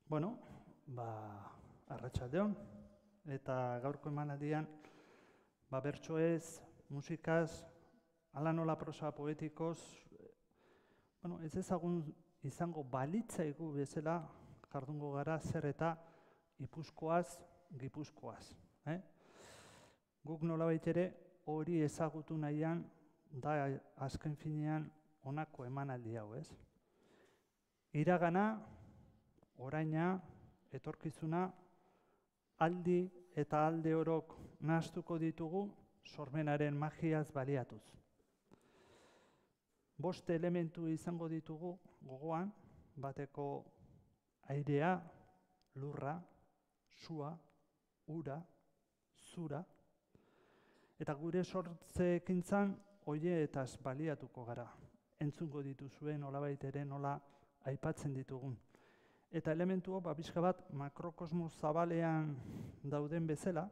Bueno, arratsaldeon, eta gaurko emanaldian, bertsoez, musikaz, hala nola prosa poetikoz, ez ezagun izango balitzaigu bezala jardungo gara zer eta ipuzkoaz, gipuzkoaz. Guk nolabait ere hori ezagutu nahian da azken finean honako emanaldi hau, ez? Iragana, oraina, etorkizuna, aldi eta alde orok nahastuko ditugu sormenaren magiaz baliatuz. 5 elementu izango ditugu gogoan, bateko airea, lurra, sua, ura, zura, eta gure sortzeekintzan horietaz baliatuko gara. Entzungo dituzuen nolabait ere nola aipatzen ditugun. Eta elementu pixka bat makrokosmos zabalean dauden bezala,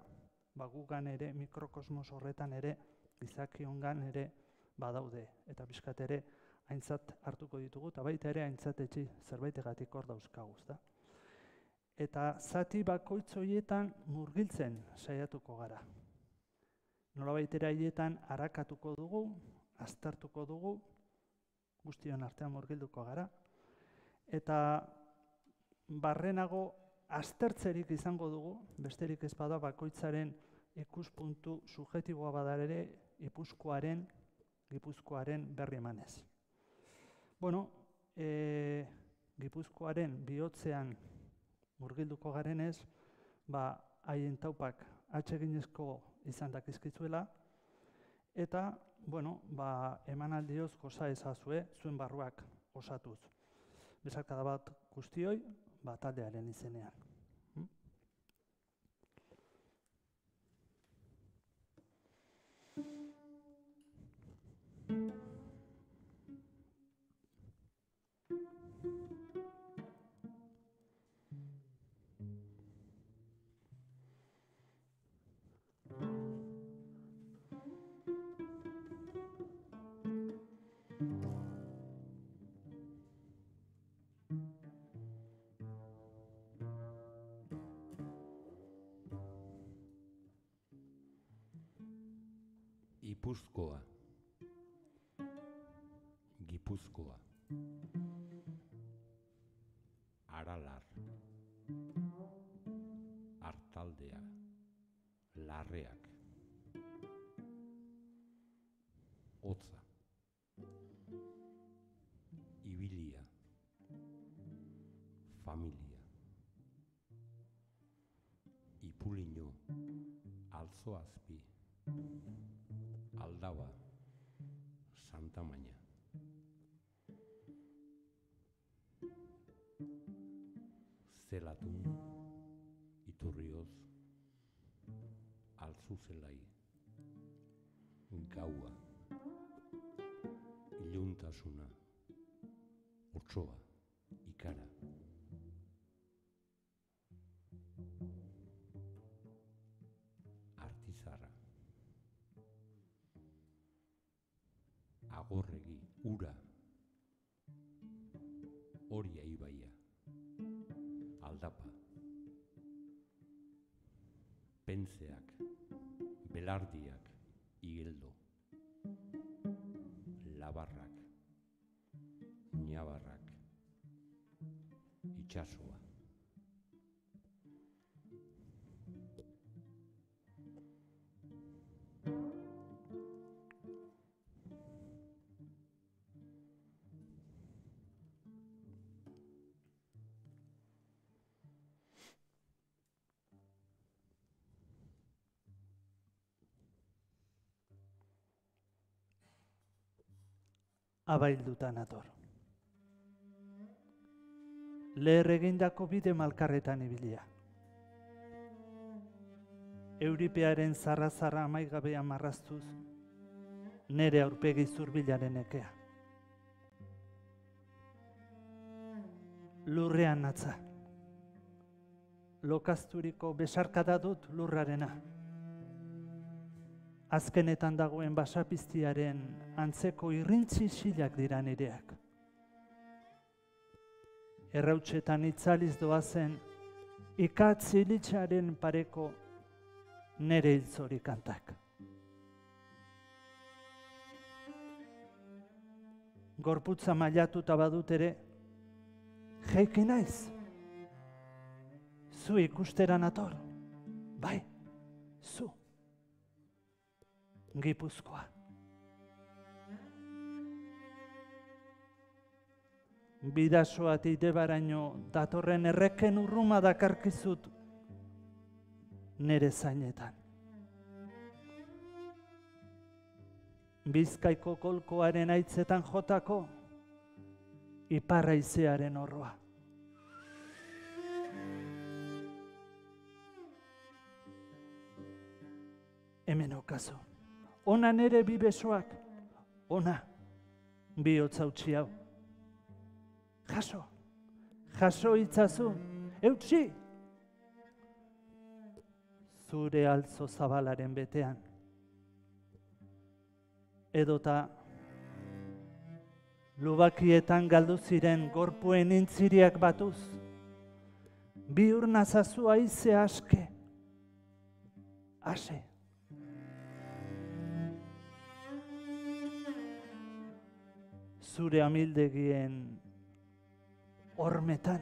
gugan ere, mikrokosmos horretan ere, gizakiongan ere badaude. Eta pixkat ere aintzat hartuko ditugu, eta baita ere aintzatetsi zerbaitegatik hor dauzkagu. Eta zati bakoitz horietan murgiltzen saiatuko gara. Nolabait ere haietan arakatuko dugu, aztertuko dugu, guztion artean murgilduko gara, eta barrenago aztertzerik izango dugu, besterik ez bada bakoitzaren ikuspuntu subjektiboa badar ere Gipuzkoaren berri emanez. Gipuzkoaren bihotzean murgilduko garenez, haien taupak atseginezko izan dakizkizuela, eta, emanaldioz goza ezazue zuen barruak osatuz. Besarkada bat guztioi, taldearen izenean. Ipuzkoa, Gipuzkoa, Aralar, Artaldea, Larreak, Hotza, Ibilia, Familia, Ipuliño, Altzoazpi, Aldaba, Santa Maña. Zelatun, Iturrioz, Altzuzelai, Gaua, Iluntasuna, Otsoa, Ikara. Artizarra. Agorregi, Ura, Oria ibaia, Aldapa, Pentzeak, Belardiak, Igeldo, Labarrak, Ñabarrak, Itxasoa. Abailduta nator. Leher egindako bide malkarretan ibilia. Euripearen zarra-zarra amaigabea marraztuz, nere aurpegi zurbilaren ekea. Lurrean natza. Lokazturiko besarkada dut lurrarena. Azkenetan dagoen basapiztiaren antzeko irrintzi silak dira nireak. errautsetan itzaliz doazen ikatz ilitxaren pareko nere hiltzori kantak. Gorputza mailatuta badut ere, jeiki naiz. Zu ikustera nator, bai, zu. Gipuzkoa. Bidasoat idebaraino datorren erreken urruma dakarkizut nere zainetan. Bizkaiko kolkoaren aitzetan jotako iparraizearen orroa. Hemen okazu. Ona nere bi besoak, ona bihotz hautsi hau. Jaso itzazu, eutsi. Zure altzo zabalaren betean. Edota lubakietan galdu ziren gorpuen intziriak batuz. Bihur nazazu haize aske. Ase. Zure amildegien hormetan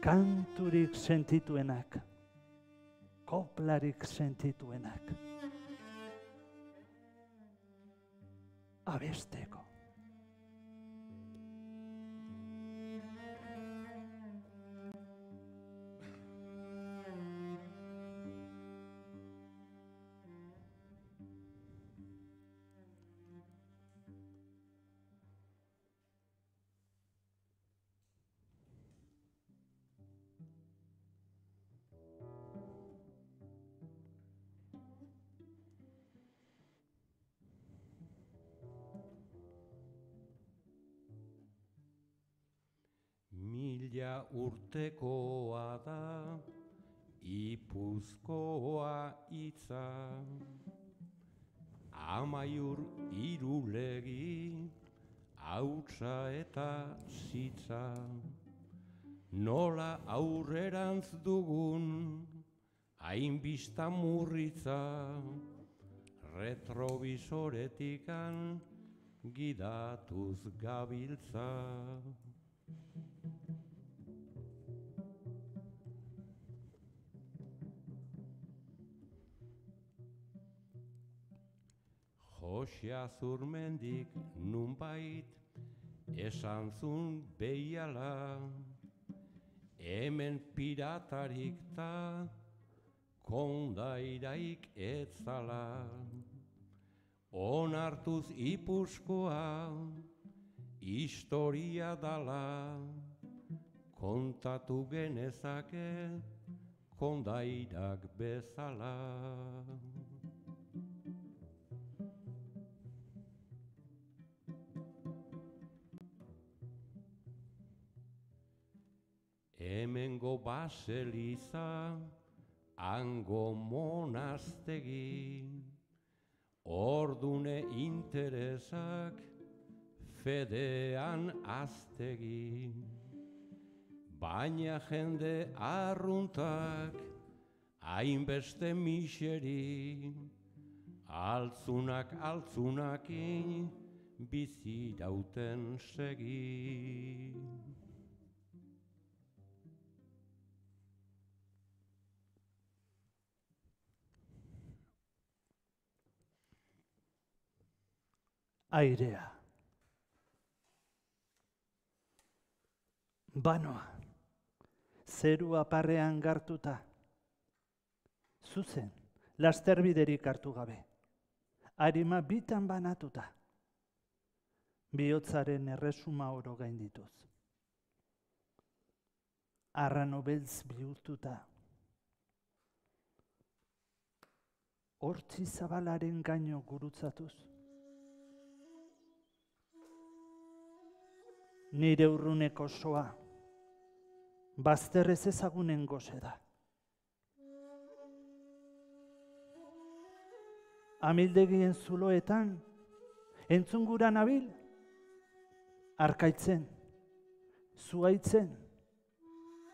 kanturik sentituenak, koplarik sentituenak, abesteko. Mila urtekoa da, Ipuzkoa hitza, Amaiur irulegi, hautsa eta zitza, nola aurrerantz dugun, hainbista murritza, retrovisoretikan gidatuz gabiltza. Josia Zurmendik nunbait esan zun behiala, hemen piratarik ta kondairaik etzala. Onartuz Ipuzkoa historia dala, kontatu genezake kondairak bezala. Hemengo baseliza, hango monastegi, ordune interesak fedean aztegi. Baina jende arruntak, hainbeste miseri, altzunak altzunakin bizirauten segi. Airea. Banoa, zerua parrean gartuta, zuzen, lasterbiderik hartu gabe, arima bitan banatuta, bihotzaren erresuma oro gaindituz. Arrano beltz bihurtuta, hortzi zabalaren gaino gurutzatuz, nire urruneko soa, bazterrez ezagunen goze da. Amildegien zuloetan, entzungura nabil, arkaitzen, zuhaitzen,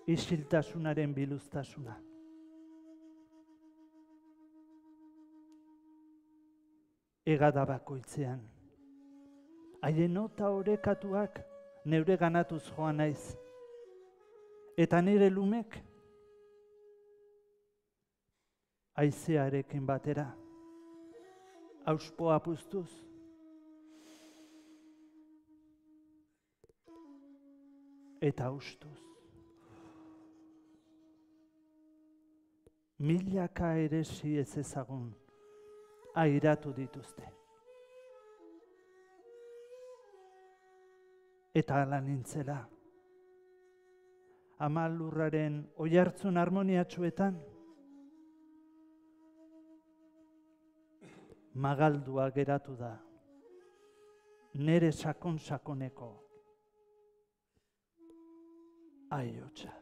isiltasunaren biluztasuna. Egada bakoitzean, haien nota orekatuak neure ganatuz joan naiz, eta nire lumek haizearekin batera, auspoa puztuz, eta ustuz. Milaka eresi ez ezagun airatu dituzte. Eta hala nintzela, ama lurraren oihartzun harmoniatsuetan, magaldua geratu da, nere sakon-sakoneko aiotsa.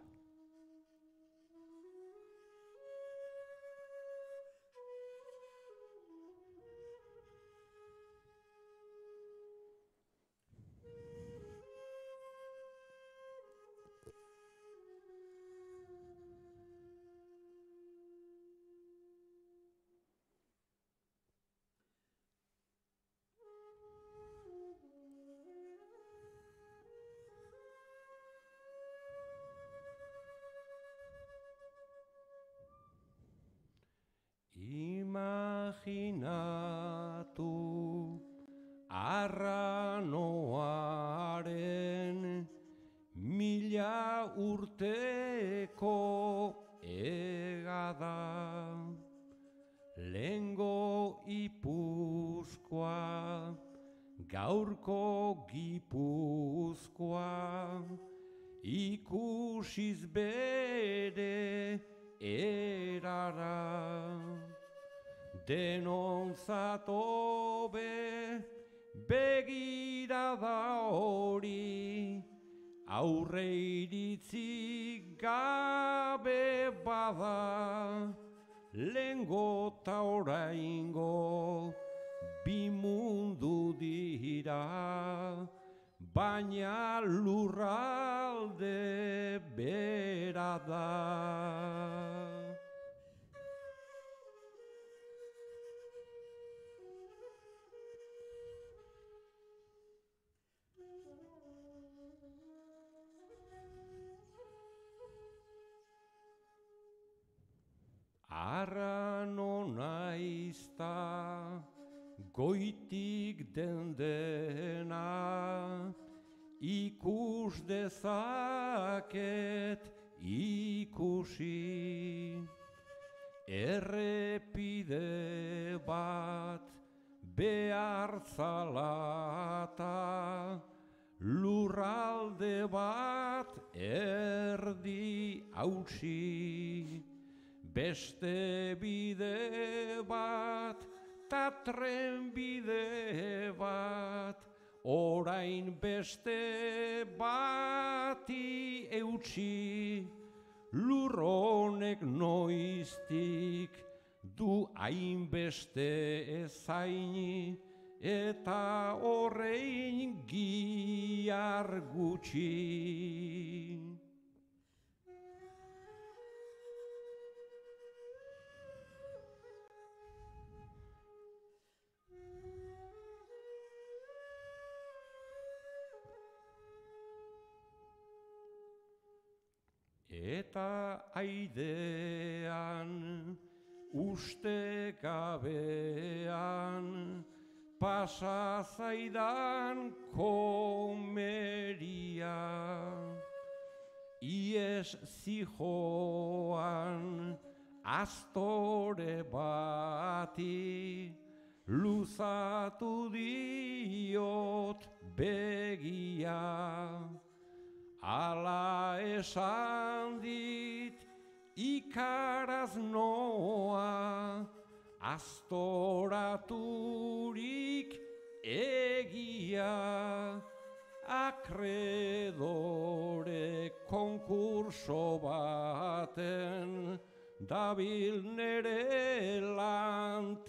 Imaginatu arranoaren 1000 urteko egada, lehengo Ipuzkoa, gaurko Gipuzkoa, ikusiz bere erara. Denontzat hobe begirada hori, aurre iritzi gabe bada, lehengo ta oraingo bi mundu dira, baina lurralde bera da. Arrano naizta goitik den dena, ikus dezaket ikusi. Errepide bat behar zalata, lurralde bat erdi hautsi. Beste bide bat, ta tren bide bat, orain beste bati eutsi. Lur honek noiztik du hainbeste ezaini, eta horrein gihar gutxi. Eta aidean, uste gabean, pasa zaidan komeria. Ies zijoan, astore bati, luzatu diot begia. Ala esan dit ikaraz noa, astoraturik egia. Akredore konkurso baten dabil nere lantegia.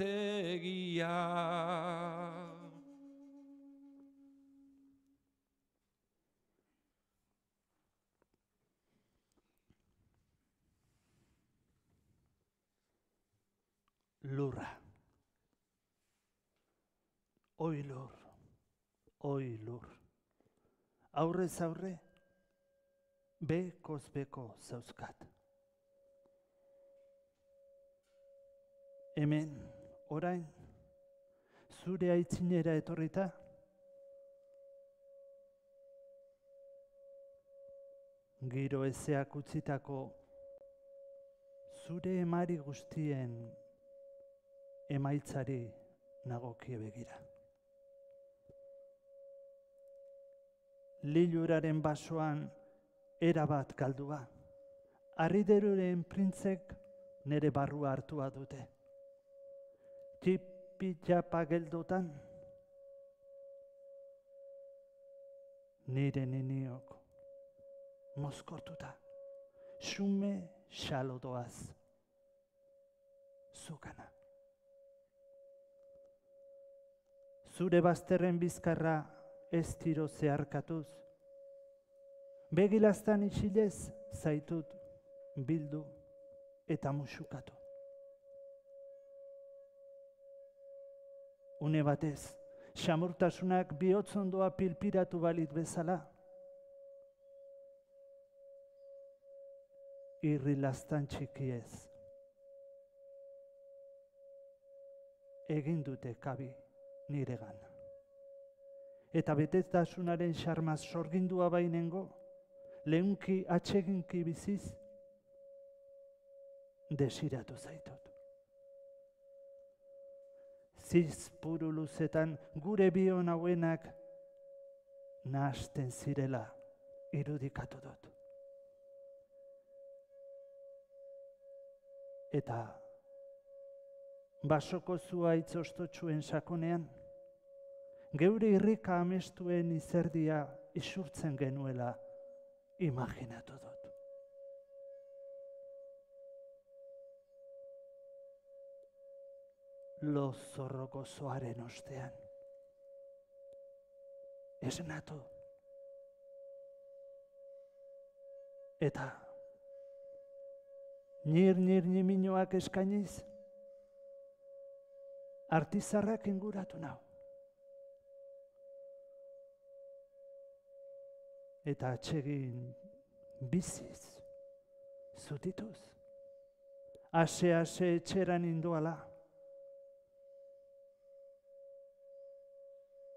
lurra. Oi lur, oi lur. Aurrez aurre, bekoz beko zauzkat. Hemen, orain, zure aitzinera etorrita, giro ezeak utzitako zure emari guztien emaitzari nagokie begira. Liluraren basoan erabat galdua, harrideruren printzek nere barrua hartua dute. Txipi-txapa geldotan, nire niniok mozkortuta, xume xalo doaz, zukana. Zure bazterren bizkarra ez tiro zeharkatuz, begilaztan isilez zaitut bildu eta musukatu. Une batez, xamurtasunak bihotzondoa pilpiratu balit bezala, irrilaztan txikiez. Egin dute kabi niregan. Eta betetasunaren xarmaz sorgindua bainengo, lehunki atseginki biziz, desiratu zaitut. Zizpuru luzetan gure bion hauenak nahasten zirela irudikatu dut. Eta basoko zuhaitz ostotxuen sakonean, geure irrika amestuen izerdia isurtzen genuela imaginatu dut. Lo zorroko zoaren ostean, esnatu. Eta nir niminoak eskainiz, artizarrak inguratu nau. Eta atsegin biziz, zutituz, ase etxeran indoala,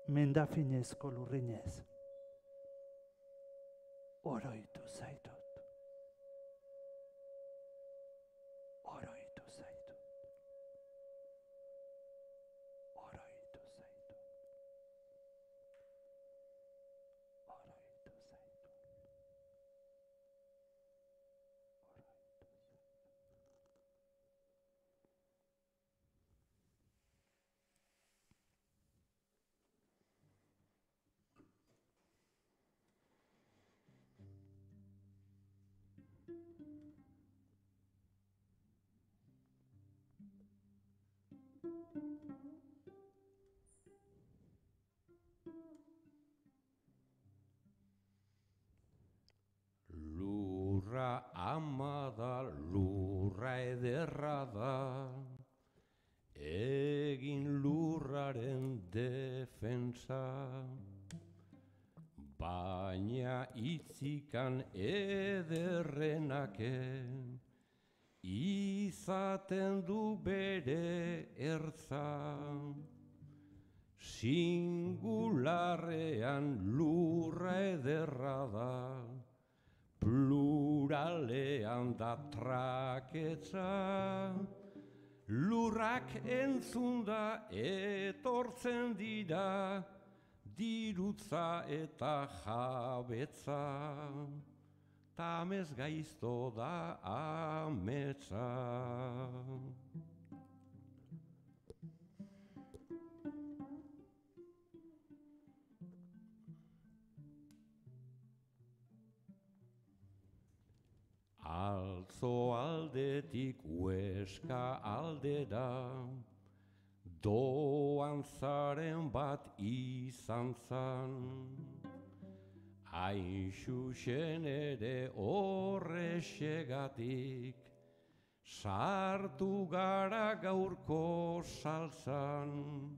mendafinezko lurrinez, oroitu zaitut. Oroitu zaitut. Oroitu zaitut. Oroitu zaitut. Lurra ama da, lurra ederra da, egin lurraren defensa. Baina itzikan ederrenake, izaten du bere ertza. Singularrean lurra ederra da, pluralean da traketza. Lurrak entzunda etortzen dira, dirutza eta jabetza. Tamez gaizto da ametsa. Altzo aldetik Hueska aldera, doan zaren bat izan zan. Hain xuxen ere horrexegatik, sartu gara gaurko saltzan,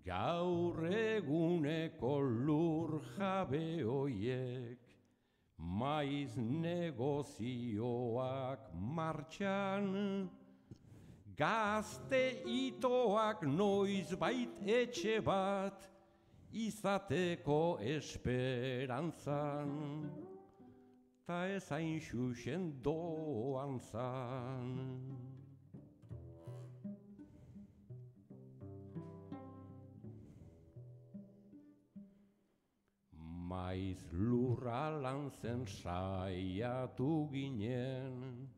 gaur eguneko lur jabe hoiek, maiz negozioak martxan, gazte itoak noizbait etxe bat izateko esperantzan, ta ez hain xuxen doan zan. Maiz lurra lantzen saiatu ginen,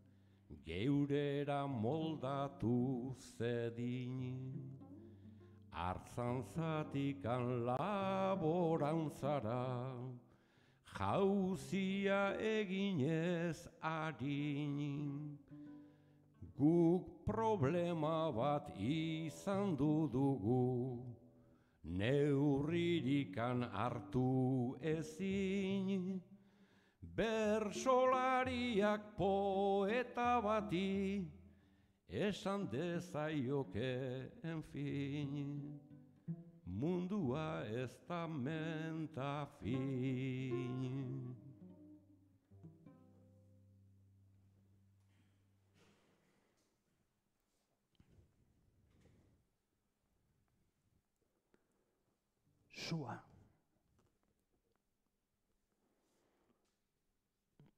geurera moldatu zedin, hartzantzatikan laborantzara, jauzia eginez adin. Guk problema bat izan dugu, neurririkan hartu ezin, bersolariak poeta bati esan dezaioke, en fin, mundua ez da menta fin. Sua.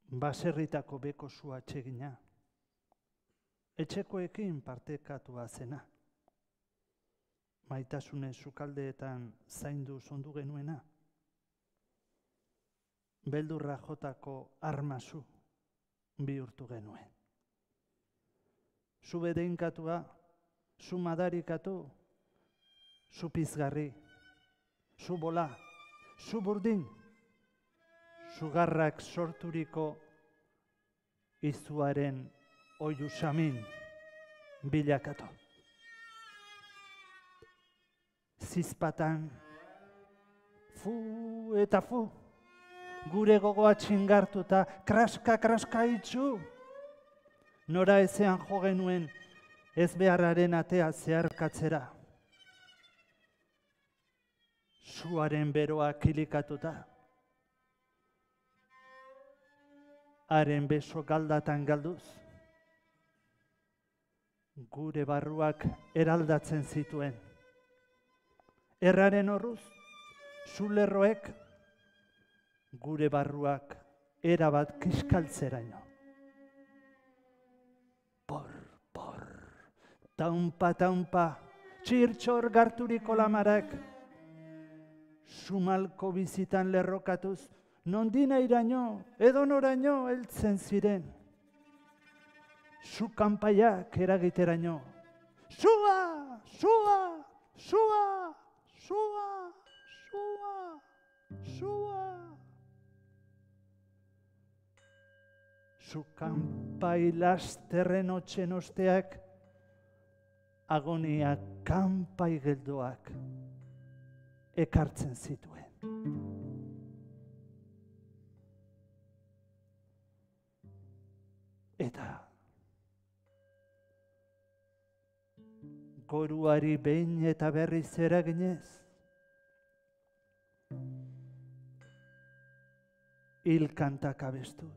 Baserritako beko sua atsegina. Etxekoekin partekatua zena. Maitasune sukaldeetan zaindu zondu genuena. Beldurra jotako armazu bihurtu genuen. Zu bedeinkatua, zu madarikatu, zu pizgarri, zu bola, zu burdin, sugarrak sorturiko izuaren oiu samin bilakatu. Zizpatan, fu eta fu, gure gogoa txingartuta, kraska itxu. Nora ezean jo genuen ez beharraren atea zeharkatzera. Suaren beroa kilikatuta. Haren beso galdatan galduz. Gure barruak eraldatzen zituen. Erraren horruz, zulerroek gure barruak erabat kiskaltzeraino. Por, taunpa, txirtxor garturiko lamarak, sumalko bizitan lerrokatuz, nondina iraino, edo noraino heltzen ziren. Zu kanpaiak eragiteraino. Sua! Zu kanpai lasterren otxen osteak, agonia kanpai geldoak ekartzen zituen. Eta goruari behin eta berriz eraginez, hil kantak abestuz,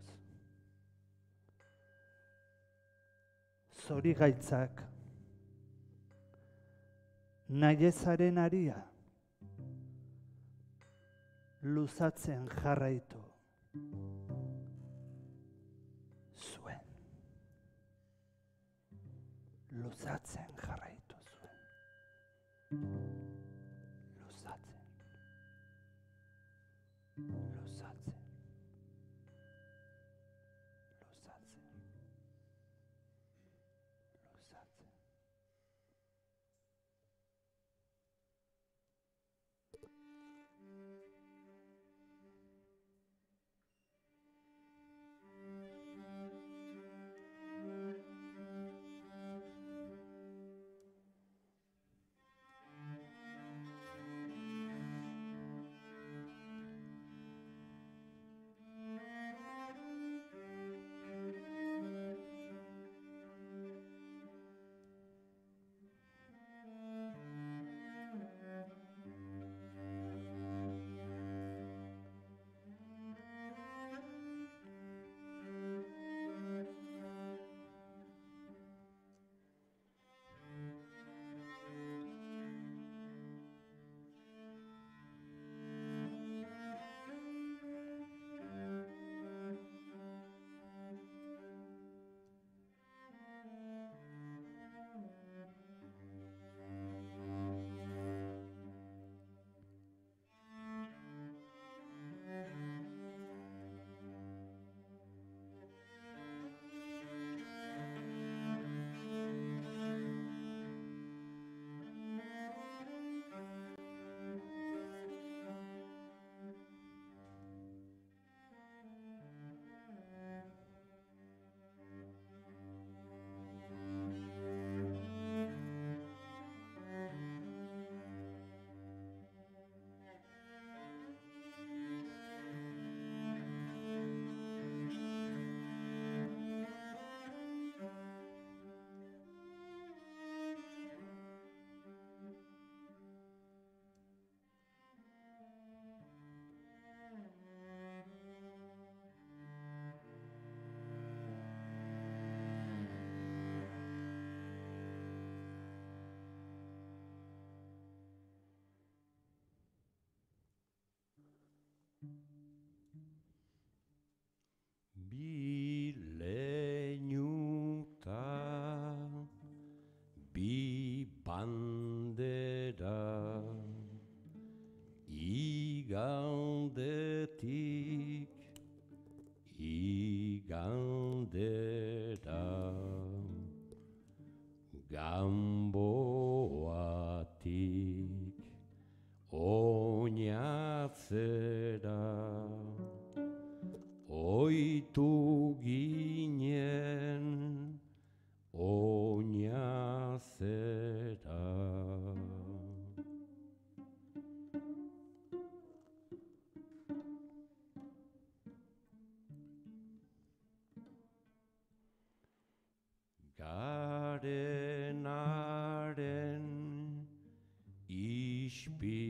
zorigaitzak, nahiezaren aria, luzatzen jarraitu zuen. Luzatzen jarraitu zuen. Luzatzen. igandetik igandera, Gamboatik oinatzera, oitu ginen oinazera. Garenaren ispilua,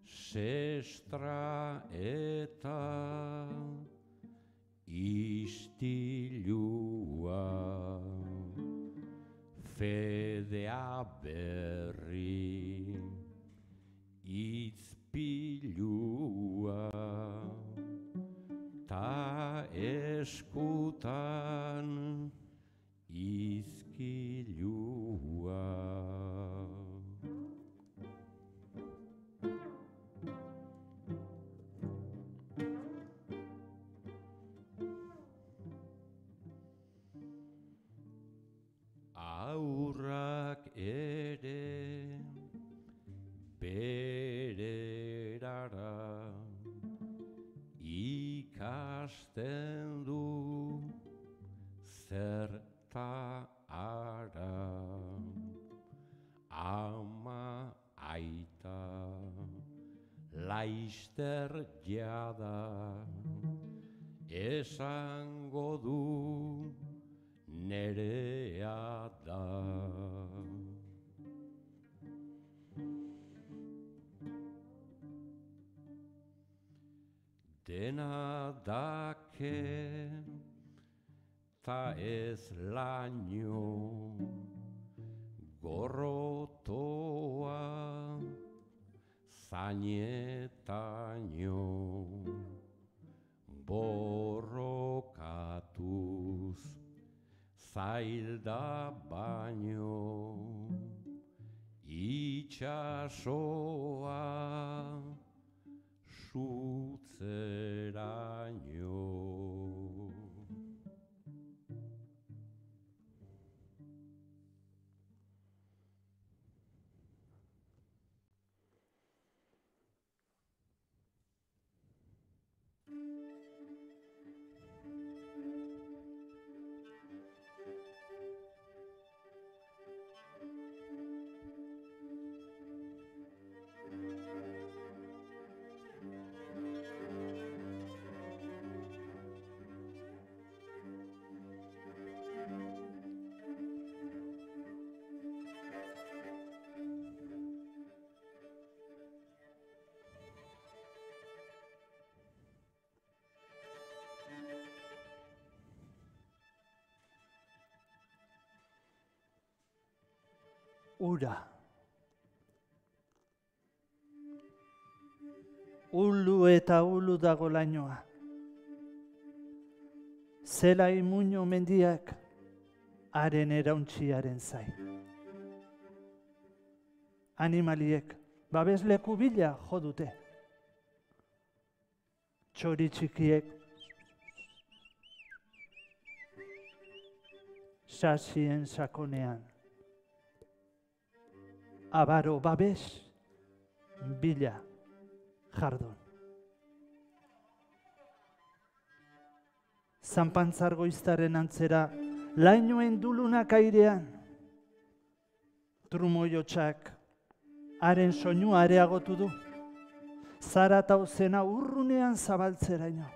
sestra eta istilua, fedea berri itzpilua, ta eskutan izkilua. Aurrak ere bererara ikasten du zerta ara, ama aita laister jada, esango du nerea da. Dena dake ta ez laino, gorrotoa zainetaino, borrokatuz zailda baino, itxasoa sutzeraino. Ura. Ulu eta ulu dago lainoa. Zela imuño mendiak haren erauntziaren zai. Animaliek babesleku bila jo dute. Txori txikiek sasien sakonean. Abaro babes bila jardun. Zanpantzar goiztaren antzera lainoen dulunak airean. Trumoiotxak haren soinua areagotu du. Zaratau zena urrunean zabaltzeraino.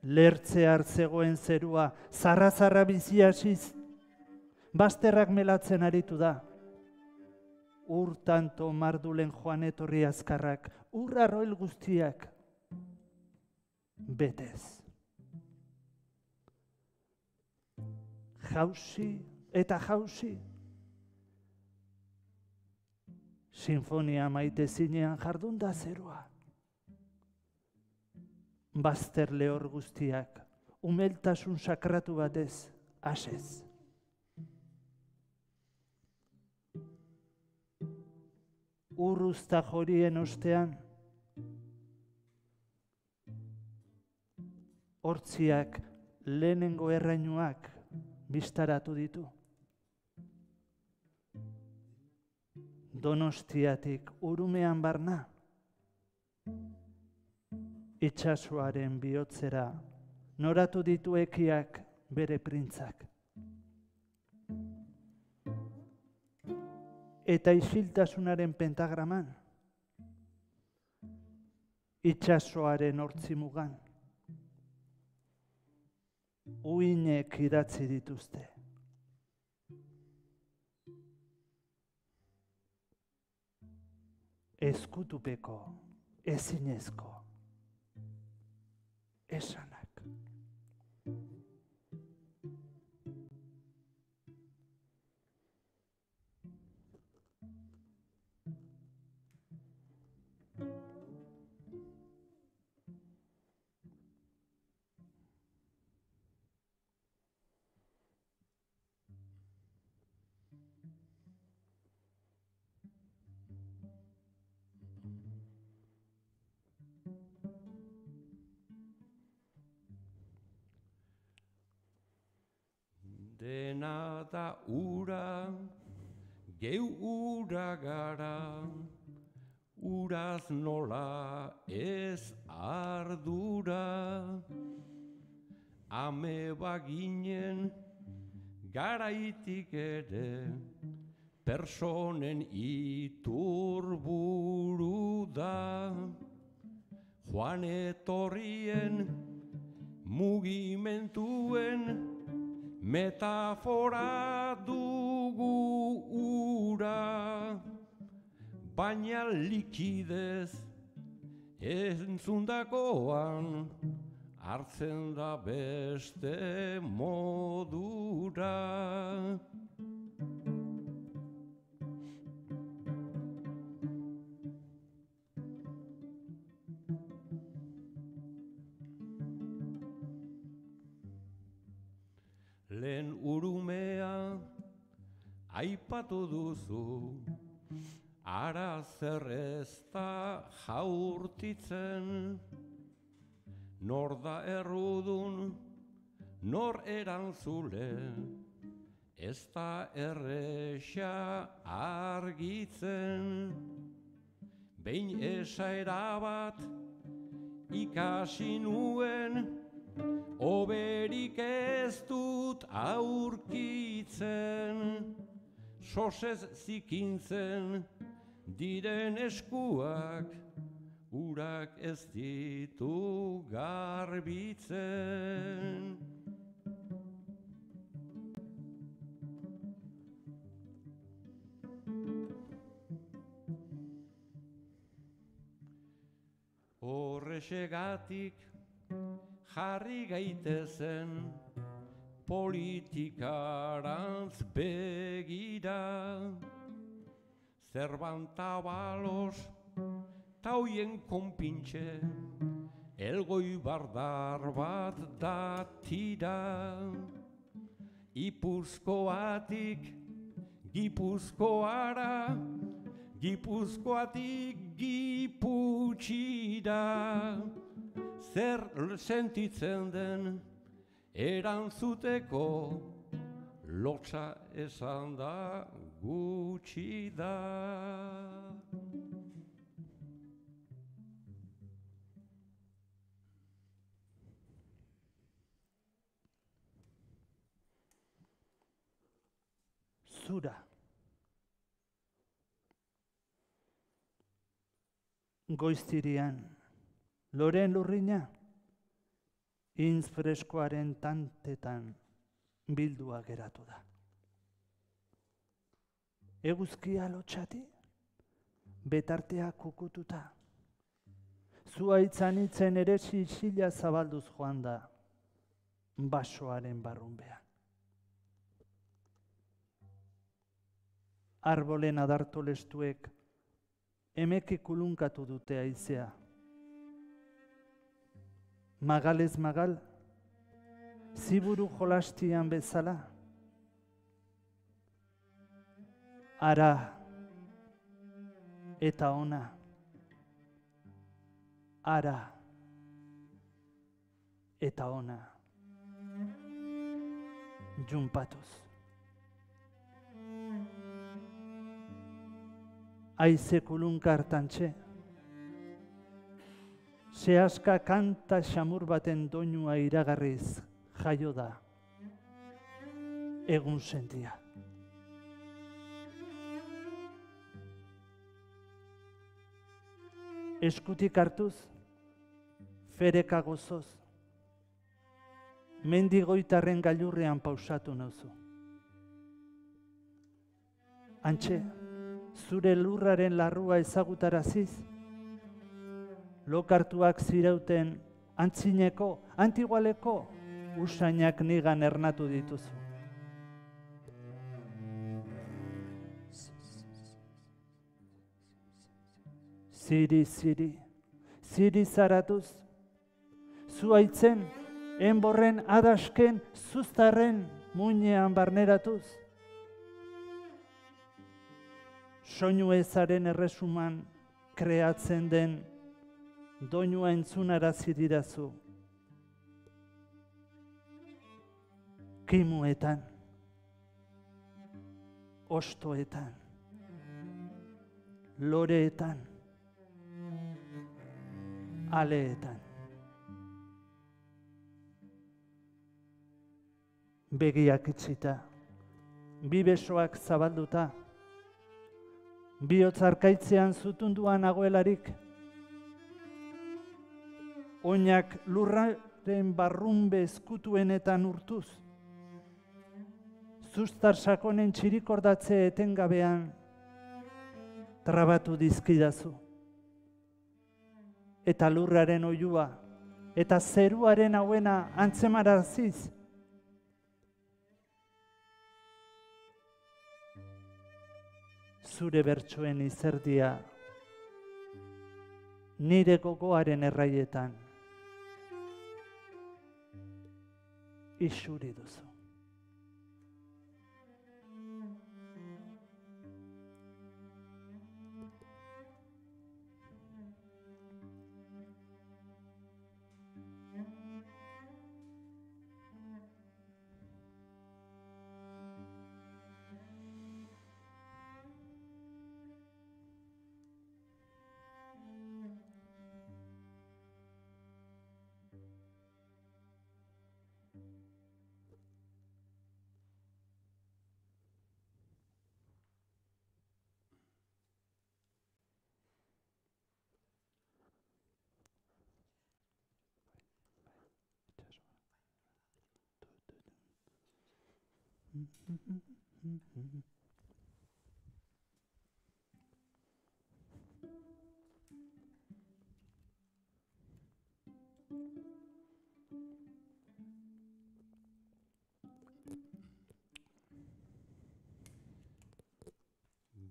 Lertze hartzegoen zerua zarra-zarra bizi hasiz, bazterrak melatzen aritu da. Urtanto mardulen joan etorri azkarrak, urraroil guztiak betez. Jauzi eta jauzi. Sinfonia maite zinean jardun da zerua. Bazter lehor guztiak, umeltasun sakratu batez, asez. urruzta jorien ostean, hortziak lehenengo errainuak bistaratu ditu. Donostiatik Urumean barna, itsasoaren bihotzera noratu ditu ekiak bere printzak. Eta isiltasunaren pentagraman, itsasoaren hortzimugan, uinek idatzi dituzte. Ezkutupeko, ezinezko, esanak. Dena da ura, geu ura gara, uraz nola ez ardura. Ameba ginen garaitik ere, personen iturburu da. Joan etorrien mugimentuen metafora dugu ura, baina likidez entzundakoan hartzen da beste modura. Lehen Urumea aipatu duzu, ara zer ez da jaurtitzen. Nor da errudun, nor erantzule, ez da erresa argitzen. Behin esaera bat ikasi nuen, oberik ez dut aurkitzen. Sosez zikintzen diren eskuak, urak ez ditu garbitzen. Horrexegatik jarri gaitezen politikarantz begira. Zerbantabalos tauien konpintxe, elgoi bardar bat da tira. Ipuzkoatik Gipuzkoara, Gipuzkoatik Giputxira. Zer sentitzen den erantzuteko, lotsa esan da gutxi da. Zura. Goiztirian, loren lurrina, intz freskoaren tantetan bildua geratu da. Eguzkia lotxati, betartea kukututa. Zuaitzan itzen ere sisila zabalduz joan da, basoaren barrunbean. Arbolen adartolestuek emeke kulunkatu dute haizea. Magalez magal, ziburu jolastian bezala. Ara, eta ona, ara eta ona, junpatuz. Aize kulunka hartantxe, sehaska kanta xamur baten doinua iragarriz jaio da, egun sentia. Eskutik hartuz, fereka gozoz, mendigoitarren gailurrean pausatu nauzu. Antxe, zure lurraren larrua ezagutaraziz, lokartuak zirauten antzineko, antigualeko usainak nigan ernatu dituzu. Ziri zaratuz, zuaitzen, enborren adasken, zuztarren muinean barneratuz. Soinu ezaren erresuman kreatzen den doinua entzunarazi didazu. Kimuetan, ostoetan, loreetan, aleetan. Begiak itxita, bi besoak zabalduta, bihotz arkaitzean zutunduan nagoelarik, oinak lurraren barrunbe ezkutuenetan urtuz, zuztar sakonen txirikordatze etengabean trabatu dizkidazu. Eta lurraren oihua, eta zeruaren hauena antzemaraziz. Zure bertsoen izerdia, nire gogoaren erraietan, isuri duzu.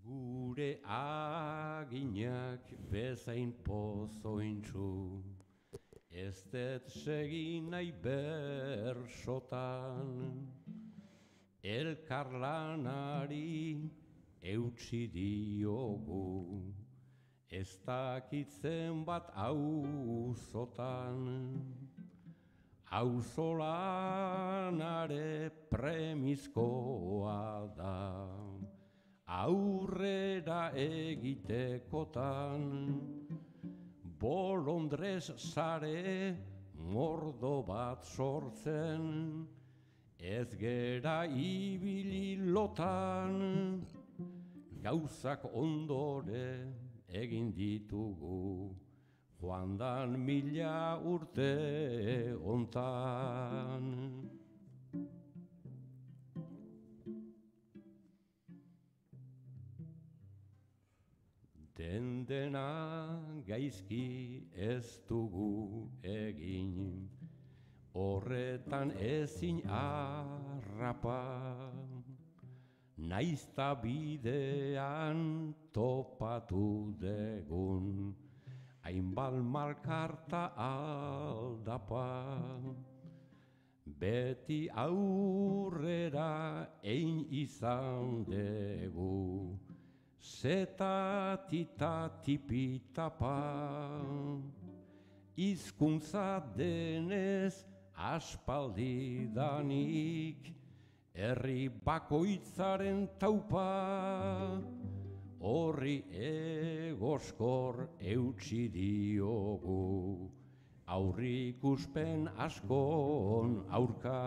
Gure aginak bezain pozointxu, ez dut segin nahi bersotan, elkarlanari eutsi diogu, ez dakitzen bat auzotan, auzolanare premizkoa da, aurrera egitekotan, bolondrez sare mordo bat sortzen, ez gera ibili lotan, gauzak ondore egin ditugu, joandan 1000 urte ontan. Dena gaizki ez dugu egin, horretan ezin arrapa, naizta bidean topatu degun, hainbal malkarta aldapa, beti aurrera ein izan dugu, Zeta tita tipitapa, hizkuntza denez aspaldidanik, herri bakoitzaren taupa, horri egoskor eutsi diogu, aurrikuspen askon aurka.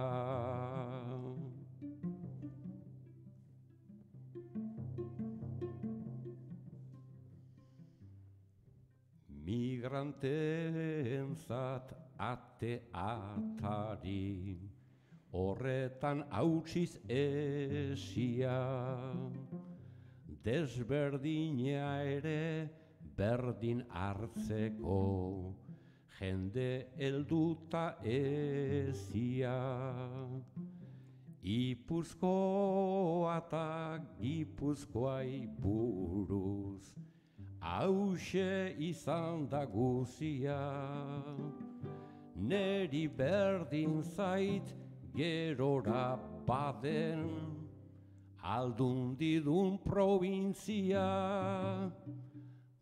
Migranteentzat ate atari, horretan hautsiz esia, desberdina ere berdin hartzeko, jende helduta ezia. Ipuzkoa eta Gipuzkoai buruz, hauxe izan da guzia, neri berdin zait gerora baden, aldundidun provintzia,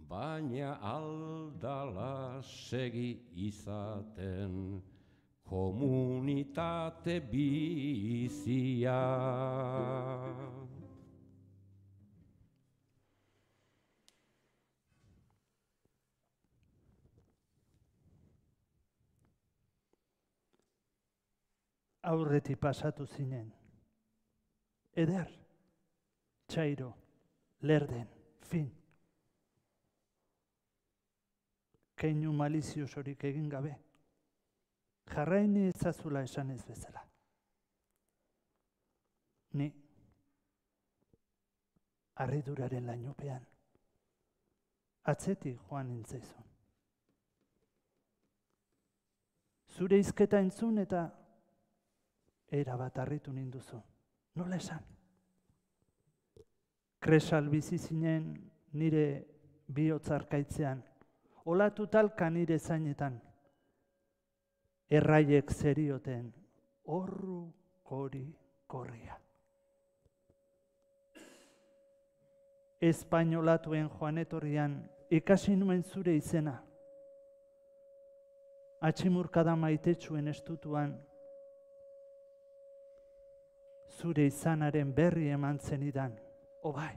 baina aldala segi izaten, komunitate bizia. Aurretik pasatu zinen. Eder, txairo, lerden, fin. Keinu maliziosorik egin gabe. Jarraini ezazula esan ez bezala. Ni, harriduraren lainopean, atzetik joan nintzaizun. Zure hizketa entzun eta erabat harritu ninduzu. Nola esan? Kresal bizi zinen nire bihotzarkaitzean, olatu talka nire zainetan, erraiek zerioten horru kori korria. Espainolatuen joanetorrian ikasi nuen zure izena, atximurkada maitetsuen estutuan, zure izanaren berri eman zenidan, obai,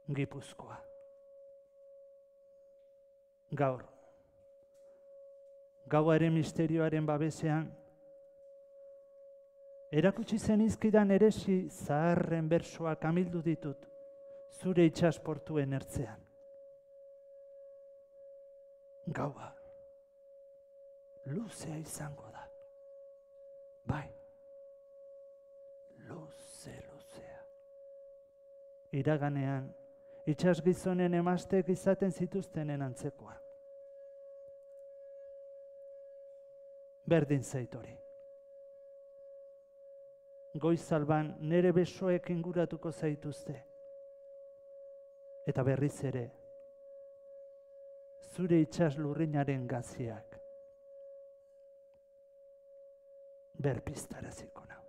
Gipuzkoa. Gaur, gauaren misterioaren babesean, erakutsi zenizkidan eresi zaharren bersoak amildu ditut zure itxasportuen ertzean. Gaua, luzea izango da. Bai, luzea. Iraganean, itxasgizonen emazteek izaten zituztenen antzekoa. Berdin zaitori. Goizalban nere besoek inguratuko zaituzte. Eta berriz ere, zure itxas lurrinaren gaziak berpiztaraziko nau.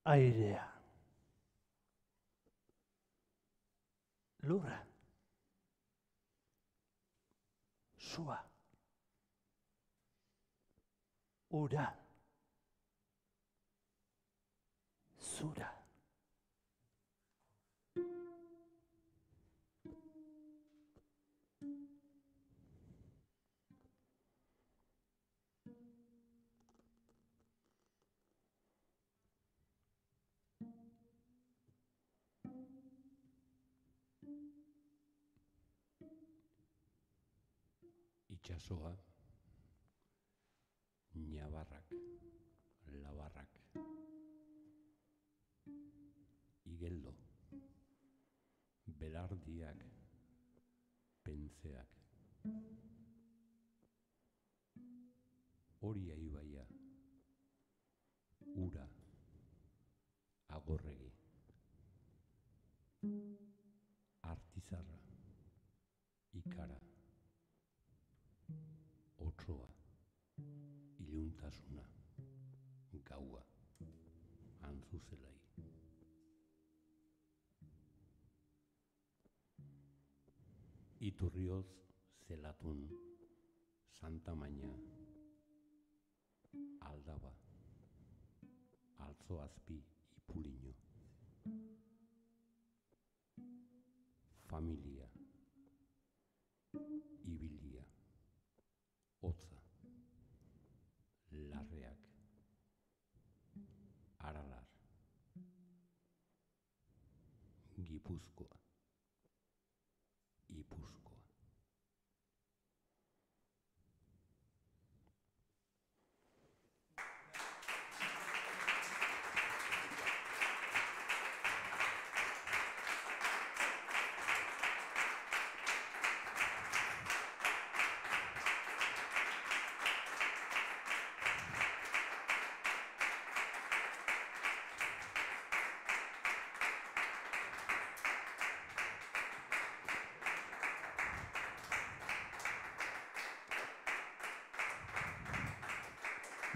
airea. Lurra. Sua. Ura. Zura. Itxasoa, ñabarrak, labarrak, igeldo, belardiak, pentzeak, Oria ibaia, ura, agorregi, artizarra, ikara, otsoa, iluntasuna, gaua, antzuzelai. Iturrioz, zelatun, Santa Maña, Aldaba, Altzoazpi, Ipuliño, familia, ibilia, hotza, larreak, aralar, Gipuzkoa, Ipuzkoa.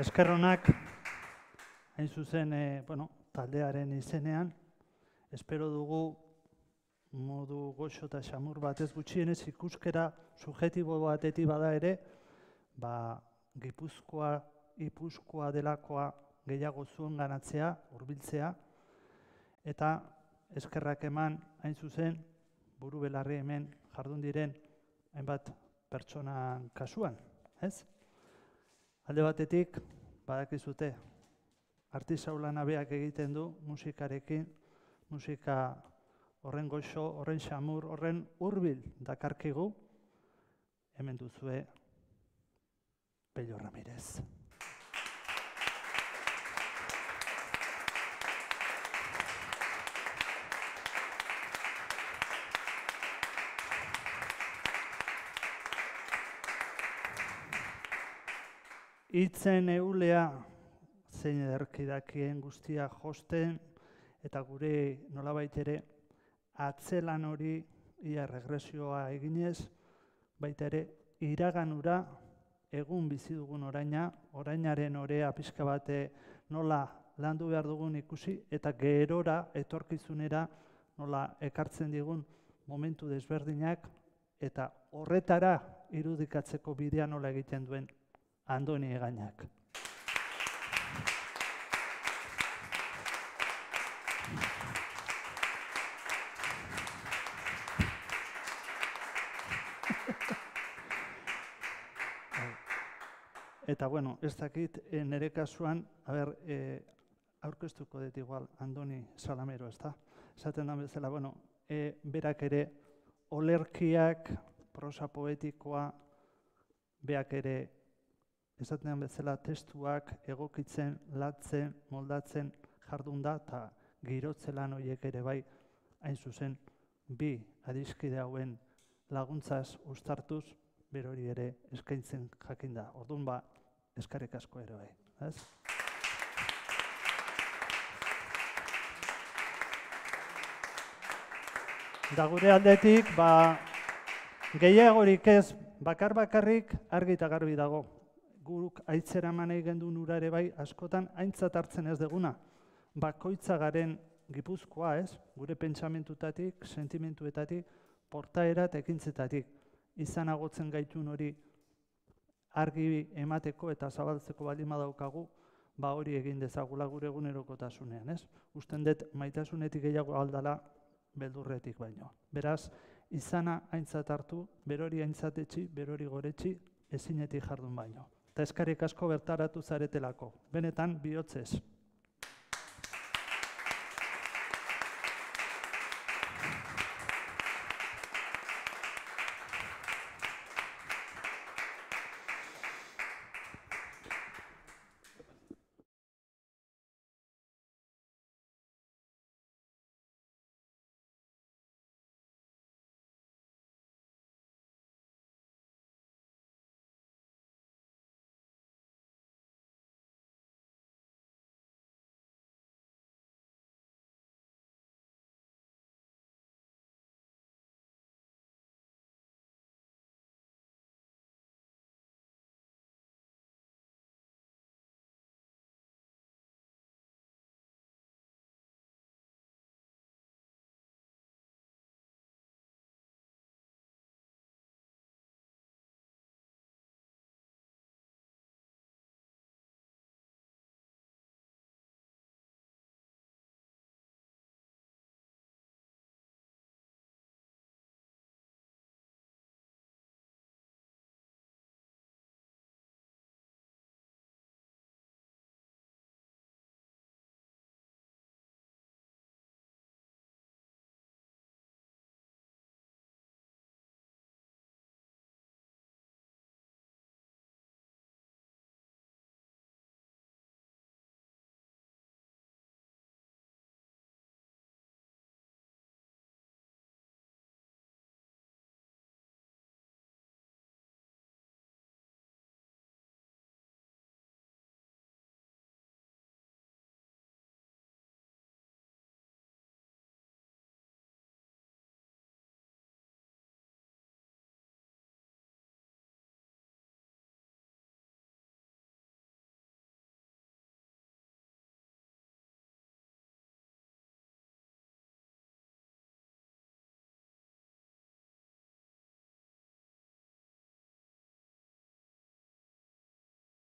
Eskerronak, hain zuzen, taldearen izenean, espero dugu modu goxo eta xamur batez gutxienez ikuskera subjektibo batetik bada ere, Gipuzkoa, Ipuzkoa delakoa gehiago zuen ganatzea, hurbiltzea, eta eskerrak eman, hain zuzen, buru belarri hemen jardun diren hainbat pertsonan kasuan, ez? Alde batetik, badakizute, artisau lana beak egiten du musikarekin, musika horren goxo, horren xamur, horren hurbil dakarkigu, hemen duzue Pello Ramirez. Hitzen eulea zein ederki dakien guztia josten eta gure nolabait ere atzelan hori ia regresioa eginez, baita ere iraganura egun bizi dugun oraina, orainaren orea pixka bate nola landu behar dugun ikusi eta gerora etorkizunera nola ekartzen digun momentu desberdinak eta horretara irudikatzeko bidea nola egiten duen Andoni Egainak. Eta, ez dakit, nire kasuan, aurkeztuko dut igual Andoni Salamero, ez da? Esaten da bezala, berak ere olerkiak, prosa poetikoa, beak ere esaten bezala testuak egokitzen, latzen, moldatzen jardun da, eta girotze lan horiek ere bai, hain zuzen, bi adiskide hauen laguntzaz uztartuz, berori ere eskaintzen jakin da. Orduan eskarrik asko ere bai. Ez? Da gure aldetik, gehiagorik ez, bakarrik argi eta garbi dago. Guk aitzera eman egin du nura ere bai, askotan aintzat hartzen ez deguna. bakoitza garen Gipuzkoa, ez? Gure pentsamentutatik, sentimentuetatik, portaera eta ekintzetatik izan agotzen gaitun hori argi emateko eta zabaltzeko baldin badaukagu, ba hori egin dezagula gure egunerokotasunean, ez? Usten dut maitasunetik gehiago aldala beldurretik baino. Beraz, izana aintzat hartu, berori aintzatetxi, berori goretxi, ezinetik jardun baino. Eta eskerrik asko bertaratu zaretelako. Benetan, bihotzez.